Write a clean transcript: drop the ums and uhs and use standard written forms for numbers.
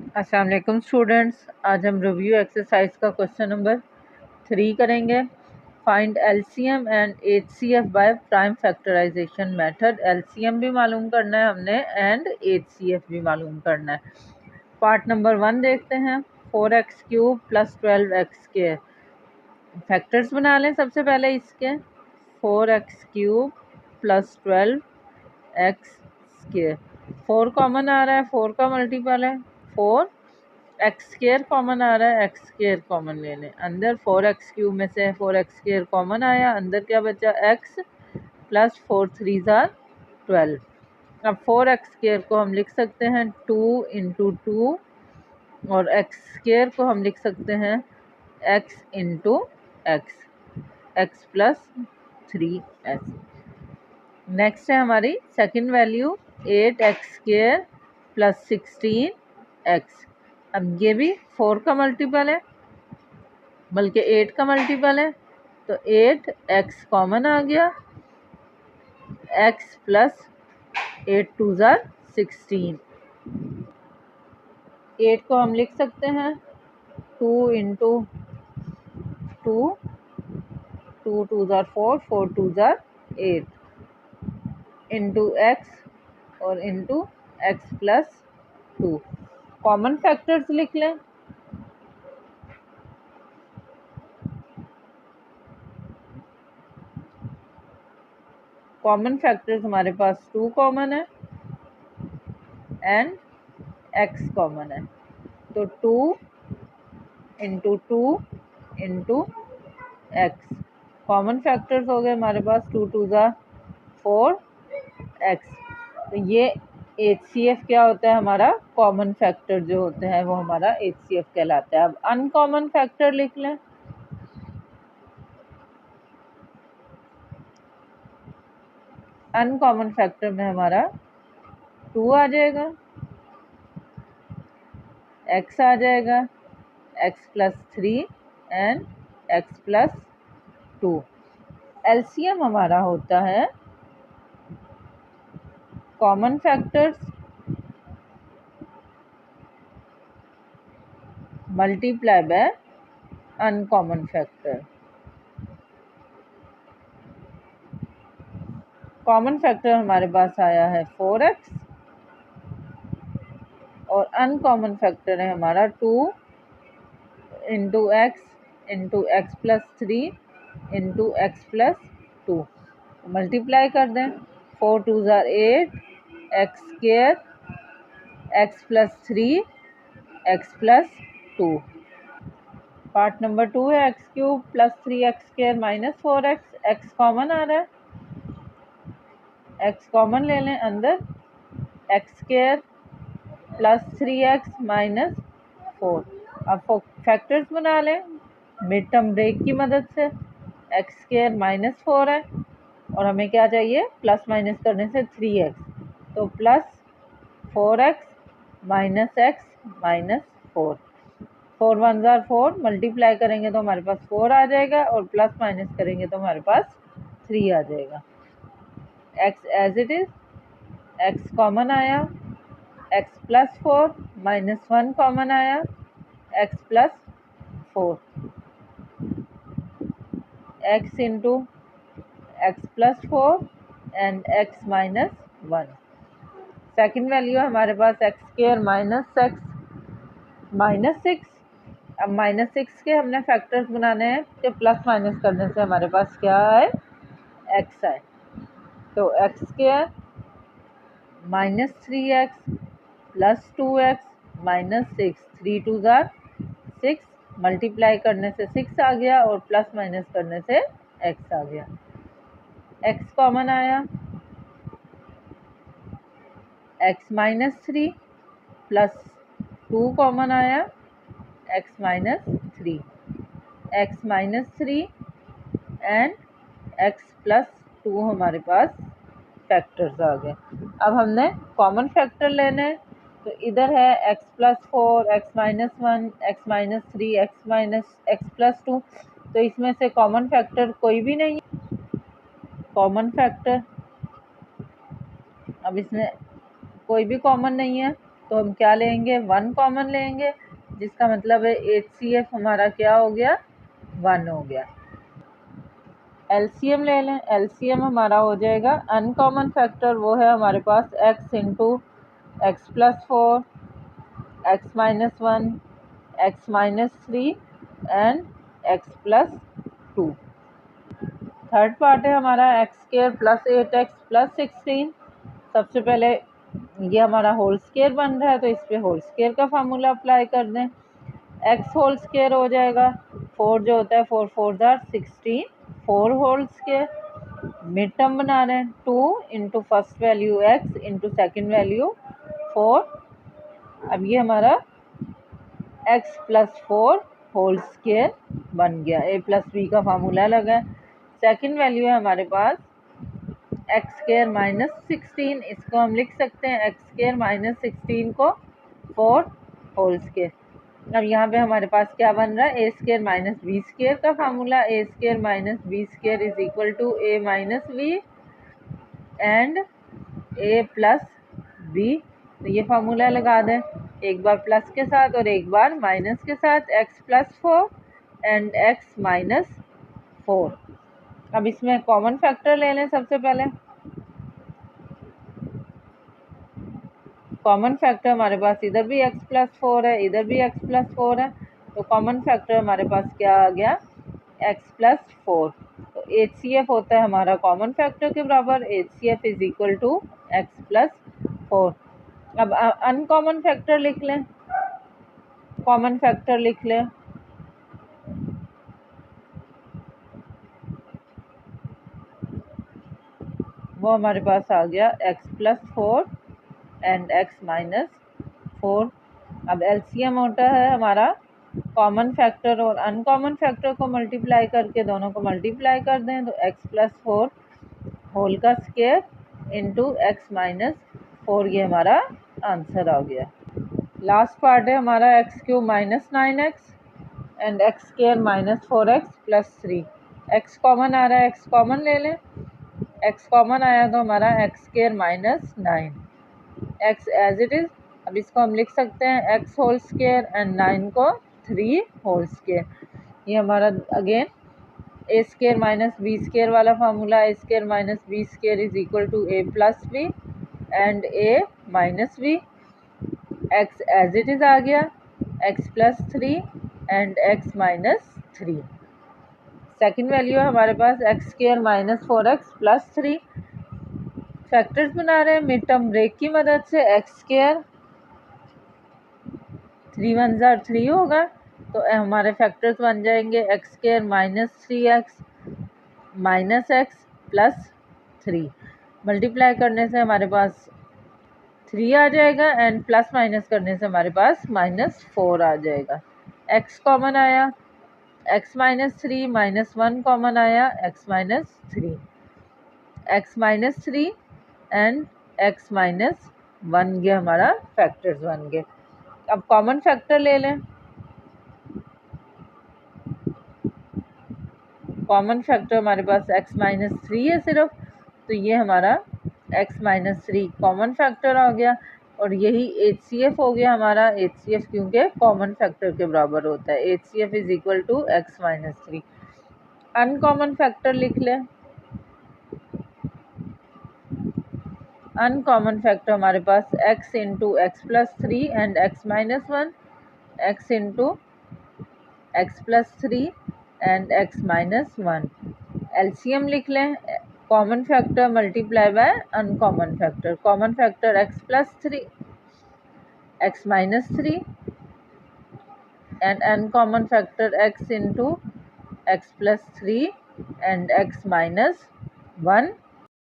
अस्सलाम वालेकुम स्टूडेंट्स, आज हम रिव्यू एक्सरसाइज का क्वेश्चन नंबर 3 करेंगे। Find LCM and HCF by prime factorization method. LCM भी मालूम करना है हमने एंड एचसीएफ भी मालूम करना है। पार्ट नंबर 1 देखते हैं। 4x³ + 12x²। फैक्टर्स बना लें सबसे पहले इसके। 4x³ + 12x²। 4 कॉमन आ रहा है, 4 का मल्टीपल है 4। x² कॉमन आ रहा है, x² कॉमन ले लें। अंदर 4x³ में से 4x² कॉमन आया, अंदर क्या बचा x + 4 3 = 12। अब 4x² को हम लिख सकते हैं 2 × 2 और x² को हम लिख सकते हैं x × x + 3s। नेक्स्ट है हमारी सेकंड वैल्यू 8x² + 16x। अब ये भी 4 का मल्टीपल है, बल्कि 8 का मल्टीपल है, तो 8x कॉमन आ गया, x + 8 2 = 16। 8 को हम लिख सकते हैं 2 × 2, 2 2 = 4, 4 2 = 8 × x और × x + 2। कॉमन फैक्टर्स लिख लें। कॉमन फैक्टर्स हमारे पास 2 कॉमन है एंड x कॉमन है, तो 2 × 2 × x। कॉमन फैक्टर्स हो गए हमारे पास 2 2 = 4x। तो ये HCF क्या होता है, हमारा कॉमन फैक्टर जो होते हैं वो हमारा HCF कहलाता है। अब अनकॉमन फैक्टर लिख लें। अनकॉमन फैक्टर में हमारा 2 आ जाएगा, x आ जाएगा, x + 3 एंड x + 2। एलसीएम हमारा होता है common factors multiply by uncommon factor. Common factor हमारे पास आया है 4x और अनकॉमन फैक्टर है हमारा 2 × x × x + 3 × x + 2। मल्टीप्लाई कर दें, 4 2 = 8, x² x + 3 x + 2। Part number 2 है x³ + 3x² - 4x। x common आ रहा है, x कॉमन ले लें। अंदर x² + 3x - 4। अब फैक्टर्स बना लें मिड टर्म ब्रेक की मदद से। x² - 4 है और हमें क्या चाहिए, प्लस माइनस करने से 3x, तो +4x - x - 4। 4 1 = 4, मल्टीप्लाई करेंगे तो हमारे पास 4 आ जाएगा और प्लस माइनस करेंगे तो हमारे पास 3 आ जाएगा। x as it is, x common आया, x + 4 -1 कॉमन आया, x + 4, x × x + 4 and x - 1। Second value है हमारे पास x² - x -6। अब -6 के हमने फैक्टर्स बनाने हैं कि प्लस माइनस करने से हमारे पास क्या आए, x आए। तो x² - 3x + 2x - 6, 3 2 = 6, मल्टीप्लाई करने से 6 आ गया और प्लस माइनस करने से x आ गया। x कॉमन आया, x - 3 + 2 कॉमन आया, x - 3, x - 3 एंड x + 2 हमारे पास फैक्टर्स आ गए। अब हमने कॉमन फैक्टर लेने हैं, तो इधर है x + 4, x - 1, x - 3, x + 2, तो इसमें से कॉमन फैक्टर कोई भी नहीं है। कॉमन फैक्टर, अब इसमें कोई भी कॉमन नहीं है, तो हम क्या लेंगे, 1 कॉमन लेंगे, जिसका मतलब है HCF हमारा क्या हो गया, 1 हो गया। LCM ले लें, LCM हमारा हो जाएगा अनकॉमन फैक्टर वो है हमारे पास x into x plus 4, x minus 1, x minus 3 and x plus 2। Third part है हमारा x square plus 8x plus 16। सबसे पहले ये हमारा होल स्केयर बन रहा है तो इस पर होल स्केयर का फार्मूला अप्लाई कर दें। x होल स्केयर हो जाएगा, 4 जो होता है 4 4 जार 16, 4 होल स्केयर। मिड टर्म बना रहे हैं, 2 into first value x into second value 4। अब ये हमारा x प्लस 4 होल स्केयर बन गया, a प्लस बी का फार्मूला लगा है। सेकेंड वैल्यू है हमारे पास एक्स स्केयर माइनस 16, इसको हम लिख सकते हैं एक्स स्केयर माइनस 16 को 4 होल स्केयर। अब यहाँ पे हमारे पास क्या बन रहा है, A square minus B square का formula, A square minus B square is equal to A minus B and A plus B. तो ये फार्मूला लगा दें, एक बार प्लस के साथ और एक बार माइनस के साथ, x plus 4 and x minus 4। अब इसमें कॉमन फैक्टर ले लें। सबसे पहले कॉमन फैक्टर हमारे पास इधर भी x प्लस 4 है, इधर भी x प्लस 4 है, तो कॉमन फैक्टर हमारे पास क्या आ गया, x प्लस 4। तो HCF होता है हमारा कॉमन फैक्टर के बराबर, HCF is equal to x plus 4। अब अनकॉमन फैक्टर लिख लें, कॉमन फैक्टर लिख लें। वो हमारे पास आ गया x plus 4 and x minus 4। अब LCM होता है हमारा कॉमन फैक्टर और अनकॉमन फैक्टर को मल्टीप्लाई करके, दोनों को मल्टीप्लाई कर दें तो x प्लस 4 होल का स्केयर इंटू एक्स माइनस 4, ये हमारा आंसर आ गया। लास्ट पार्ट है हमारा x cube minus 9x and x square minus 4x plus 3। x common आ रहा है, x कॉमन ले लें, x कॉमन आया तो हमारा x square minus 9, x as it is. अब इसको हम लिख सकते हैं x होल स्केयर एंड 9 को 3 होल स्केयर। ये हमारा again a square minus B square वाला formula, A square minus B square is equal to a plus b and a minus b. X as it is आ गया, x plus 3 and x minus 3। Second value है हमारे पास x square minus 4x plus 3। Factors बना रहे हैं mid term break की मदद से। एक्स स्केयर 3 1 जार 3 होगा, तो हमारे फैक्टर्स बन जाएंगे x square minus 3x minus x plus 3। Multiply करने से हमारे पास 3 आ जाएगा एंड प्लस माइनस करने से हमारे पास माइनस 4 आ जाएगा। x कॉमन आया, x माइनस 3 माइनस 1 कॉमन आया, x minus 3, x minus 3 and x minus 1, ये हमारा फैक्टर्स बन गए। अब कॉमन फैक्टर ले लें, कॉमन फैक्टर हमारे पास x माइनस 3 है सिर्फ, तो ये हमारा x माइनस 3 कॉमन फैक्टर आ गया और यही HCF हो गया हमारा। HCF क्योंकि कॉमन फैक्टर के बराबर होता है, HCF is equal to x minus 3। Uncommon factor लिख लें, अनकॉमन फैक्टर हमारे पास x into x plus 3 and x minus 1, x into x plus 3 and x minus 1। LCM लिख लें, common factor multiply by uncommon factor. Common factor x plus 3, x minus 3 and uncommon factor x into x plus 3 and x minus 1।